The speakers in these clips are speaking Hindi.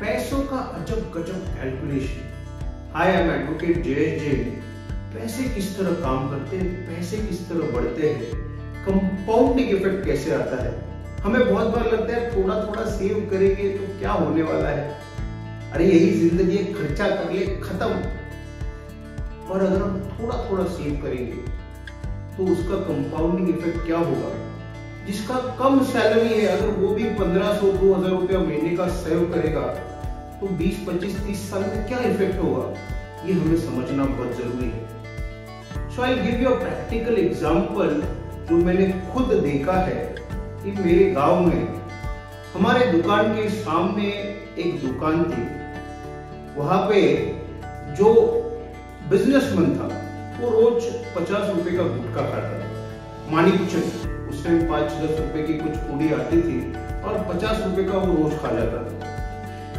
पैसों का अजब गजब calculation. Hi, I am advocate Jayesh Jain. पैसे किस तरह काम करते हैं, पैसे किस तरह बढ़ते हैं, कंपाउंडिंग इफेक्ट कैसे आता है। हमें बहुत बार लगता है थोड़ा थोड़ा सेव करेंगे तो क्या होने वाला है, अरे यही जिंदगी है, खर्चा कर ले खत्म। और अगर हम थोड़ा थोड़ा सेव करेंगे तो उसका कंपाउंडिंग इफेक्ट क्या होगा। जिसका कम सैलरी है, अगर वो भी 1500-2000 रुपया महीने का सेव करेगा तो 20, 25, 30 साल में क्या इफेक्ट होगा, ये हमें समझना बहुत जरूरी है। So I give you a practical example जो मैंने खुद देखा है कि मेरे गांव में हमारे दुकान के सामने एक दुकान थी। वहां पे जो बिजनेसमैन था वो रोज 50 रुपए का गुटखा खाता था। मानिकचंद, उस टाइम 5-10 रुपए की कुछ पूड़ी आती थी और 50 रुपए का वो रोज खा जाता था।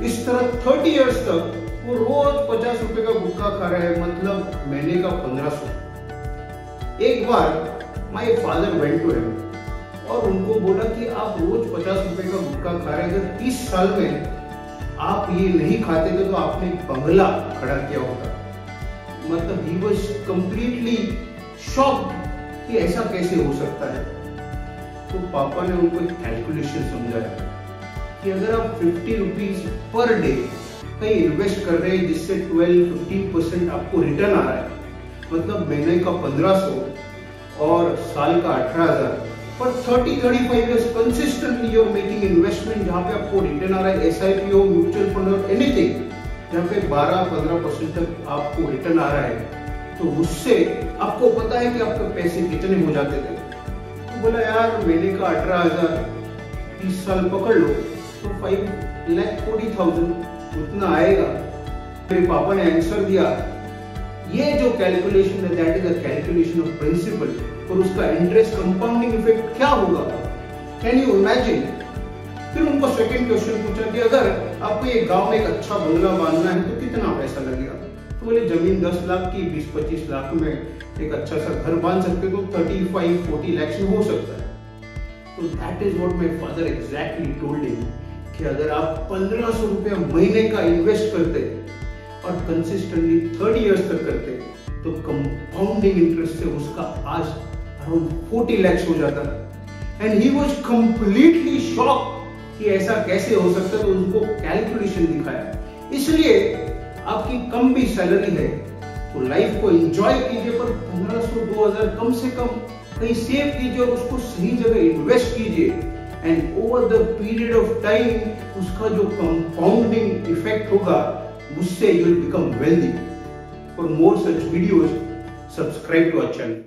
इस तरह 30 इयर्स तक वो रोज 50 रुपए का गुटखा खा रहा है, मतलब महीने का 1500। एक बार my father went to him और उनको बोला कि आप रोज 50 रुपए का गुटखा खा रहे हैं, अगर 30 साल में आप ये नहीं खाते थे तो आपने एक बंगला खड़ा किया होता। मतलब ही वाज कंप्लीटली शॉक्ड कि ऐसा कैसे हो सकता है। तो पापा ने उनको एक कैलकुलेशन समझाया कि अगर आप 50 रुपीज पर डे कहीं इन्वेस्ट कर रहे हैं जिससे 12-15% आपको रिटर्न आ रहा है, मतलब महीने का 1500 और साल का 18,000, पर 30-35 years consistently you are making investment जहां पे आपको रिटर्न आ रहा है, एसआईपी हो, म्यूचुअल फंड हो, एनीथिंग जहां पे 12-15% तक आपको रिटर्न आ रहा है, तो उससे आपको पता है कि आपके पैसे कितने हो जाते थे। तो बोला यार महीने का 18,000 30 साल पकड़ लो तो 5,40,000 उतना आएगा। मेरे पापा ने आंसर दिया, ये जो कैलकुलेशन है that is a calculation of principal, और उसका इंटरेस्ट कंपाउंडिंग इफेक्ट क्या होगा, कैन यू इमेजिन। फिर उनको सेकंड क्वेश्चन पूछा कि अगर आपको ये गांव में एक अच्छा बंगला बांधना है तो कितना पैसा लगेगा। तो बोले जमीन 10 लाख की, 20-25 लाख में एक अच्छा सा घर बांध सकते तो 35-40 लाख में हो सकता है। तो that is what my father exactly told him कि अगर आप 1500 रुपया महीने का इन्वेस्ट करते और कंसिस्टेंटली 30 इयर्स तक करते तो कंपाउंडिंग इंटरेस्ट से उसका आज अराउंड 40 लाख हो जाता। And he was completely shocked कि ऐसा कैसे हो सकता है। तो उनको कैलकुलेशन दिखाया। इसलिए आपकी कम भी सैलरी है तो लाइफ को एंजॉय कीजिए, पर 1500-2000 कम से कम कहीं सेव कीजिए और उसको सही जगह इन्वेस्ट कीजिए। And over the period of time उसका जो कंपाउंडिंग इफेक्ट होगा उससे you will become wealthy. For more such videos subscribe to our channel.